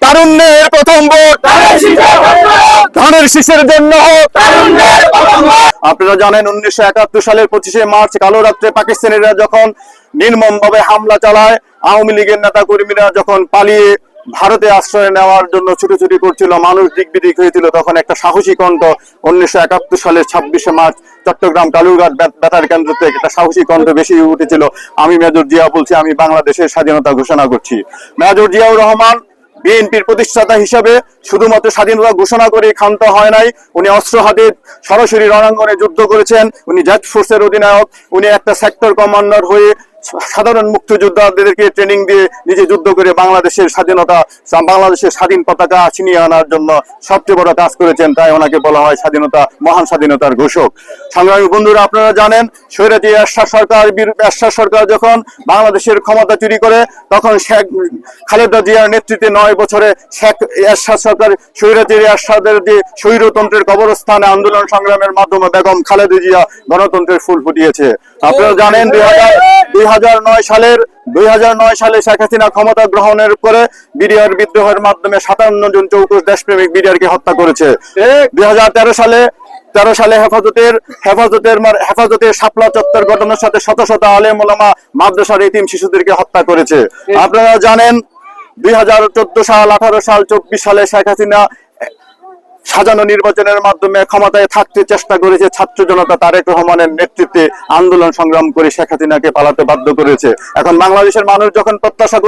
তারুণ্যের প্রথম ভোট ধানের শীষের জন্য হোক। আপনারা জানেন 1971 সালের 25শে মার্চ কালো রাত্রে পাকিস্তানিরা যখন নির্মমভাবে হামলা চালায়, আওয়ামী লীগের নেতা কর্মীরা যখন পালিয়ে ভারতে আশ্রয় নেওয়ার জন্য ছুটোছুটি করছিল, মানুষ দিকবিদিক হয়েছিল, তখন একটা সাহসী কণ্ঠ 1971 সালের 26শে মার্চ চট্টগ্রাম কালুরঘাট বেতার কেন্দ্র থেকে একটা সাহসী কণ্ঠ বেশি উঠেছিল। আমি মেজর জিয়া বলছি, আমি বাংলাদেশের স্বাধীনতা ঘোষণা করছি। মেজর জিয়াউর রহমান বিএনপির প্রতিষ্ঠাতা হিসেবে শুধুমাত্র স্বাধীনতা ঘোষণা করে ক্ষান্ত হয় নাই, উনি অস্ত্র হাতে সরাসরি রণাঙ্গনে যুদ্ধ করেছেন। উনি জেড ফোর্সের অধিনায়ক, উনি একটা সেক্টর কমান্ডার হয়ে সাধারণ মুক্তিযোদ্ধাদেরকে ট্রেনিং দিয়ে নিজে যুদ্ধ করে বাংলাদেশের স্বাধীনতা, বাংলাদেশের স্বাধীন পতাকা ছিনিয়ে আনার জন্য সবচেয়ে বড় কাজ করেছেন। তাই ওনাকে বলা হয় স্বাধীনতা, মহান স্বাধীনতার ঘোষক। সংগ্রামী বন্ধুরা, আপনারা জানেন স্বৈরাচারী এরশাদ সরকার যখন বাংলাদেশের ক্ষমতা চুরি করে, তখন শেখ খালেদা জিয়ার নেতৃত্বে 9 বছরে শেখ এরশাদ সরকার স্বৈরাচারী এরশাদের যে স্বৈরতন্ত্রের কবরস্থানে আন্দোলন সংগ্রামের মাধ্যমে বেগম খালেদা জিয়া গণতন্ত্রের ফুল ফুটিয়েছে। আপনারা জানেন 2009 সালে শেখ হাসিনা ক্ষমতা গ্রহণের পরে বিডিআর বিদ্রোহের মাধ্যমে 57 জন চৌকুশ দেশপ্রেমিক বিডিআরকে হত্যা করেছে। 2013 সালে হেফাজতের শাপলা চত্বর ঘটনার সাথে শত শত আলেম ওলামা মাদ্রাসার এতিম শিশুদেরকে হত্যা করেছে। আপনারা জানেন 2014 সাল, 18 সাল, 24 সালে শেখ হাসিনা সাজানো নির্বাচনের মাধ্যমে ক্ষমতায় থাকতে চেষ্টা করেছে। ছাত্র জনতা তারেক রহমানের নেতৃত্বে আন্দোলন সংগ্রাম করে শেখ হাসিনাকে পালাতে বাধ্য করেছে। এখন বাংলাদেশের মানুষ যখন প্রত্যাশা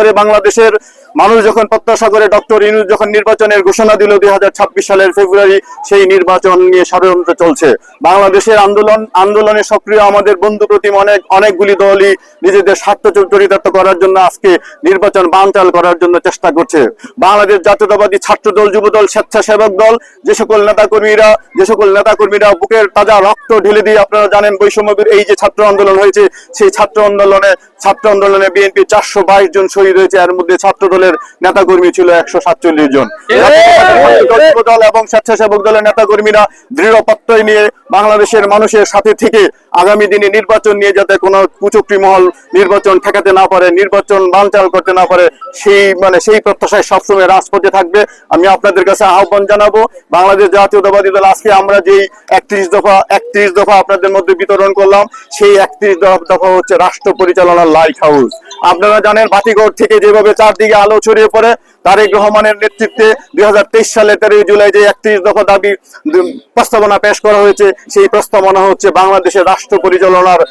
করে ডক্টর ইউনূস যখন নির্বাচনের ঘোষণা দিল 2026 সালের ফেব্রুয়ারি, সেই নির্বাচন নিয়ে ষড়যন্ত্র চলছে। বাংলাদেশের আন্দোলনে সক্রিয় আমাদের বন্ধু প্রতিম অনেকগুলি দলই নিজেদের স্বার্থ চরিতার্থ করার জন্য আজকে নির্বাচন বানচাল করার জন্য চেষ্টা করছে। বাংলাদেশ জাতীয়তাবাদী ছাত্র দল, যুব দল, স্বেচ্ছাসেবক দল, যে সকল নেতাকর্মীরা বুকের তাজা রক্ত ঢেলে দিয়ে, আপনারা জানেন বৈষম্যের এই যে ছাত্র আন্দোলন হয়েছে, সেই ছাত্র আন্দোলনে বিএনপি 422 জন শহীদ হয়েছে। এর মধ্যে ছাত্র দলের নেতাকর্মী ছিল 147 জন। দল এবং স্বেচ্ছাসেবক দলের নেতাকর্মীরা দৃঢ় প্রত্যয় নিয়ে বাংলাদেশের মানুষের সাথে থেকে আগামী দিনে নির্বাচন নিয়ে যাতে কোনো কুচক্রী মহল নির্বাচন ঠেকাতে না পারে, নির্বাচন বানচাল করতে না পারে, সেই প্রত্যাশায় সবসময় রাজপথে থাকবে। আমি আপনাদের কাছে আহ্বান জানাবো, বাংলাদেশ জাতীয়তাবাদী দল আজকে আমরা যেই 31 দফা আপনাদের মধ্যে বিতরণ করলাম, সেই 31 দফা হচ্ছে রাষ্ট্র পরিচালনার লাইট হাউস। আপনারা জানেন বাতিঘর থেকে যেভাবে চারদিকে আলো ছড়িয়ে পড়ে, তারেক রহমানের নেতৃত্বে 2023 সালে 13 জুলাই যে 31 দফা দাবি প্রস্তাবনা পেশ করা হয়েছে, সেই প্রস্তাবনা হচ্ছে বাংলাদেশের রাষ্ট্র পরিচালনার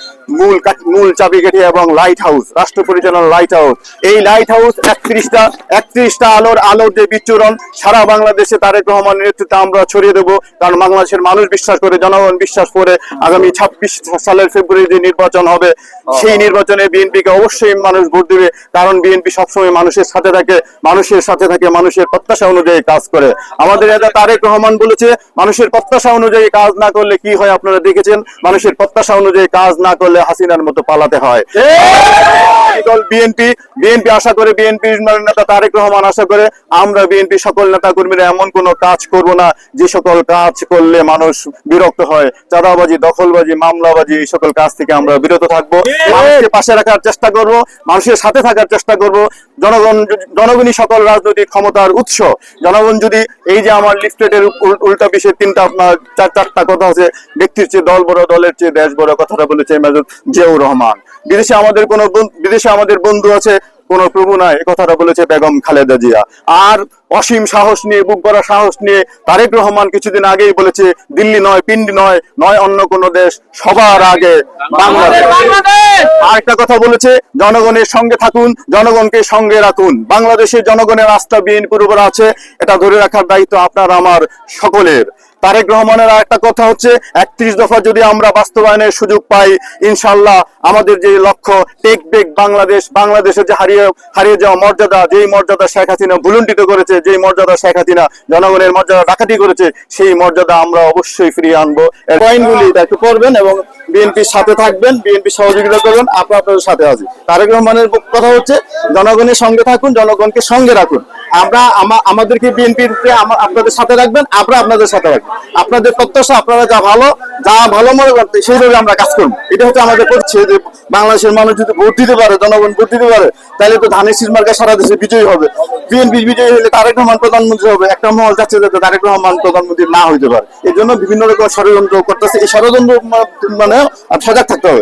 মূল চাবিকাঠি এবং লাইট হাউস, রাষ্ট্র পরিচালনার লাইট হাউস। এই লাইট হাউস 31টা আলোর যে বিচরণ সারা বাংলাদেশে তারেক রহমানের নেতৃত্বে আমরা ছড়িয়ে দেবো। কারণ বাংলাদেশের মানুষ বিশ্বাস করে, জনগণ বিশ্বাস করে, আগামী 26 সালের ফেব্রুয়ারি যে নির্বাচন হবে, সেই নির্বাচনে বিএনপিকে অবশ্যই মানুষ ভোট দেবে। কারণ বিএনপি সবসময় মানুষের সাথে থাকে, মানুষের প্রত্যাশা অনুযায়ী কাজ করে। আমাদের নেতা তারেক রহমান বলেছে, মানুষের প্রত্যাশা অনুযায়ী কাজ না করলে কি হয় আপনারা দেখেছেন, মানুষের প্রত্যাশা অনুযায়ী কাজ না করলে হাসিনার মতো পালাতে হয়। বিএনপি আশা করে, বিএনপির নেতা তারেক রহমান আশা করে, আমরা বিএনপি সকল নেতা কর্মীরা এমন কোন কাজ করব না যে সকল কাজ করলে মানুষ বিরক্ত হয়। চাঁদাবাজি, দখলবাজি, মামলাবাজি, এই সকল কাজ থেকে আমরা বিরত থাকবো। মানুষকে পাশে রাখার চেষ্টা করব, মানুষের সাথে থাকার চেষ্টা করব। জনগণই সকল রাজনৈতিক ক্ষমতার উৎস। জনগণ যদি এই যে আমার লিফলেটের উল্টা বিষয়ে 4টা কথা আছে, ব্যক্তির চেয়ে দল বড়, দলের চেয়ে দেশ বড়, কথাটা বলেছে মেজর জিয়াউর রহমান। বিদেশে আমাদের বন্ধু আছে, কোন প্রভু নাই, এই কথাটা বলেছে বেগম খালেদা জিয়া। আর অসীম সাহস নিয়ে, বুক ভরা সাহস নিয়ে তারেক রহমান কিছুদিন আগেই বলেছে, দিল্লি নয়, পিন্ডি নয় অন্য কোন দেশ, সবার আগে বাংলাদেশ। আরেকটা কথা বলেছে, জনগণের সঙ্গে থাকুন, জনগণকে সঙ্গে রাখুন। বাংলাদেশের জনগণের আস্থা বিএনপির উপর আছে, এটা ধরে রাখার দায়িত্ব আপনার আমার সকলের। তারেক রহমানের একটা কথা হচ্ছে, 31 দফা যদি আমরা বাস্তবায়নের সুযোগ পাই, ইনশাআল্লাহ আমাদের যে লক্ষ্য টেক ব্যাক বাংলাদেশের যে হারিয়ে যাওয়া মর্যাদা, যেই মর্যাদা শেখ হাসিনা ভুলুণ্ঠিত করেছে, যেই মর্যাদা শেখ হাসিনা জনগণের মর্যাদা ডাকাতি করেছে, সেই মর্যাদা আমরা অবশ্যই ফিরিয়ে আনবো। পয়েন্টগুলি একটু করবেন এবং বিএনপির সাথে থাকবেন, বিএনপি সহযোগিতা করবেন, আপনাদের সাথে আছি। তারেক রহমানের কথা হচ্ছে, জনগণের সঙ্গে থাকুন, জনগণকে সঙ্গে রাখুন। আমাদেরকে বিএনপির আপনাদের সাথে রাখবেন, আমরা আপনাদের সাথে রাখবেন। আপনাদের প্রত্যাশা, আপনারা যা ভালো যা ভালো মনে করতে সেইভাবে আমরা কাজ করবো। এটা হচ্ছে আমাদের করছে যে বাংলাদেশের মানুষ যদি ভোট দিতে পারে, জনগণ ভোট দিতে পারে, তাহলে তো ধানের শীষ মার্কা সারা দেশে বিজয়ী হবে। বিএনপি বিজয়ী হলে তারেক রহমান প্রধানমন্ত্রী হবে। একটা মহল চাচ্ছে যাতে তারেক রহমান প্রধানমন্ত্রী না হইতে পারে, এই জন্য বিভিন্ন রকম ষড়যন্ত্র করতেছে। এই ষড়যন্ত্র মানে সজাগ থাকতে হবে।